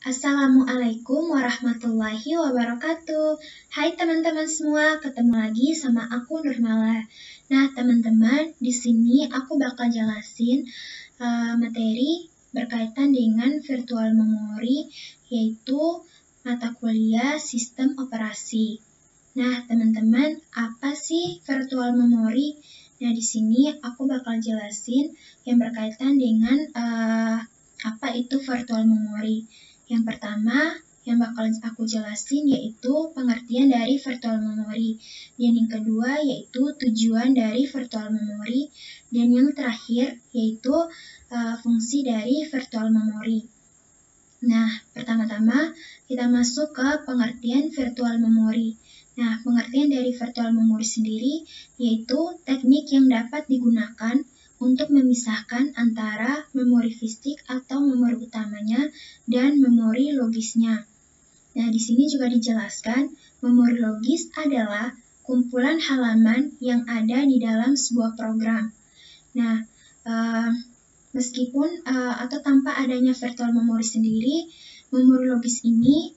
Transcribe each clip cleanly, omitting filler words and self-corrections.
Assalamualaikum warahmatullahi wabarakatuh. Hai teman-teman semua, ketemu lagi sama aku Nurmala. Nah, teman-teman, di sini aku bakal jelasin materi berkaitan dengan virtual memory, yaitu mata kuliah sistem operasi. Nah, teman-teman, apa sih virtual memory? Nah, di sini aku bakal jelasin yang berkaitan dengan apa itu virtual memory. Yang pertama, yang bakal aku jelasin yaitu pengertian dari virtual memory. Dan yang kedua yaitu tujuan dari virtual memory. Dan yang terakhir yaitu fungsi dari virtual memory. Nah, pertama-tama kita masuk ke pengertian virtual memory. Nah, pengertian dari virtual memory sendiri yaitu teknik yang dapat digunakan untuk memisahkan antara memori fisik atau memori utamanya dan memori logisnya. Nah, di sini juga dijelaskan, memori logis adalah kumpulan halaman yang ada di dalam sebuah program. Nah, meskipun atau tanpa adanya virtual memory sendiri, memori logis ini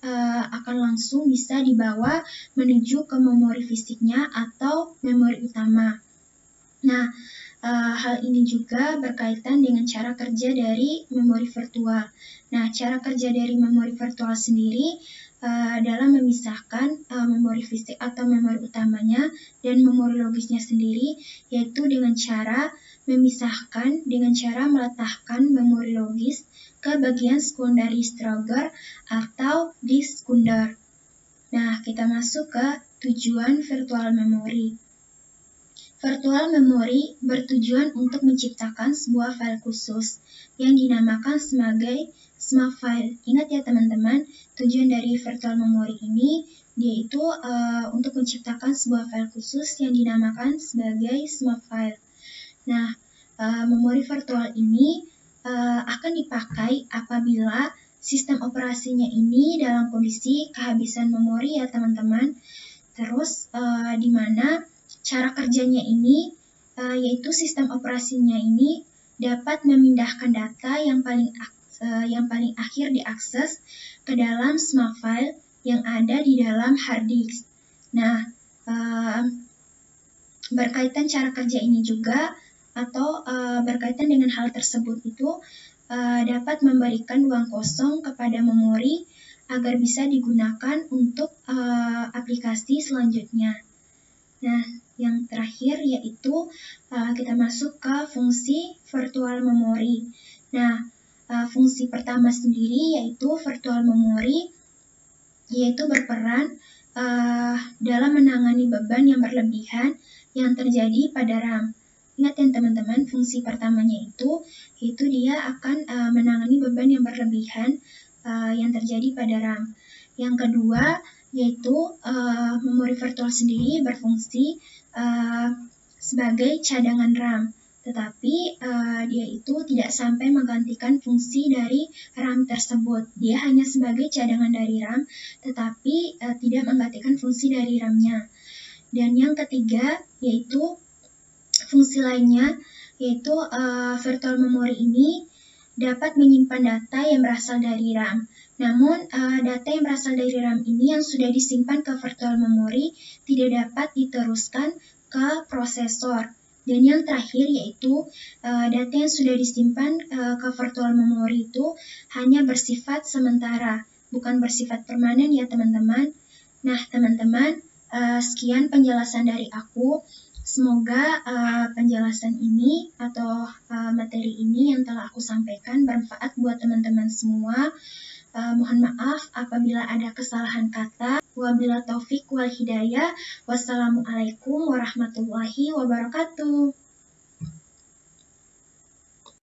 akan langsung bisa dibawa menuju ke memori fisiknya atau memori utama. Nah, hal ini juga berkaitan dengan cara kerja dari memori virtual. Nah, cara kerja dari memori virtual sendiri dalam memisahkan memori fisik atau memori utamanya dan memori logisnya sendiri, yaitu dengan cara memisahkan dengan cara meletakkan memori logis ke bagian secondary storage atau disk sekunder. Nah, kita masuk ke tujuan virtual memory. Virtual memory bertujuan untuk menciptakan sebuah file khusus yang dinamakan sebagai smart file. Ingat ya teman-teman, tujuan dari virtual memory ini yaitu untuk menciptakan sebuah file khusus yang dinamakan sebagai smart file. Nah, memori virtual ini akan dipakai apabila sistem operasinya ini dalam kondisi kehabisan memori ya teman-teman. Terus di mana cara kerjanya ini yaitu sistem operasinya ini dapat memindahkan data yang paling akhir diakses ke dalam smart file yang ada di dalam hard disk. Nah, berkaitan cara kerja ini juga atau berkaitan dengan hal tersebut itu dapat memberikan ruang kosong kepada memori agar bisa digunakan untuk aplikasi selanjutnya. Nah, yang terakhir yaitu kita masuk ke fungsi virtual memory. Nah, fungsi pertama sendiri yaitu virtual memory yaitu berperan dalam menangani beban yang berlebihan yang terjadi pada RAM. Ingat ya teman-teman, fungsi pertamanya yaitu dia akan menangani beban yang berlebihan yang terjadi pada RAM. Yang kedua yaitu memori virtual sendiri berfungsi sebagai cadangan RAM, tetapi dia itu tidak sampai menggantikan fungsi dari RAM tersebut. Dia hanya sebagai cadangan dari RAM, tetapi tidak menggantikan fungsi dari RAM-nya. Dan yang ketiga yaitu fungsi lainnya, yaitu virtual memory ini dapat menyimpan data yang berasal dari RAM. Namun, data yang berasal dari RAM ini yang sudah disimpan ke virtual memory tidak dapat diteruskan ke prosesor. Dan yang terakhir yaitu data yang sudah disimpan ke virtual memory itu hanya bersifat sementara, bukan bersifat permanen ya teman-teman. Nah teman-teman, sekian penjelasan dari aku. Semoga penjelasan ini atau materi ini yang telah aku sampaikan bermanfaat buat teman-teman semua. Mohon maaf apabila ada kesalahan kata. Wabillahi taufik wal hidayah. Wassalamualaikum warahmatullahi wabarakatuh.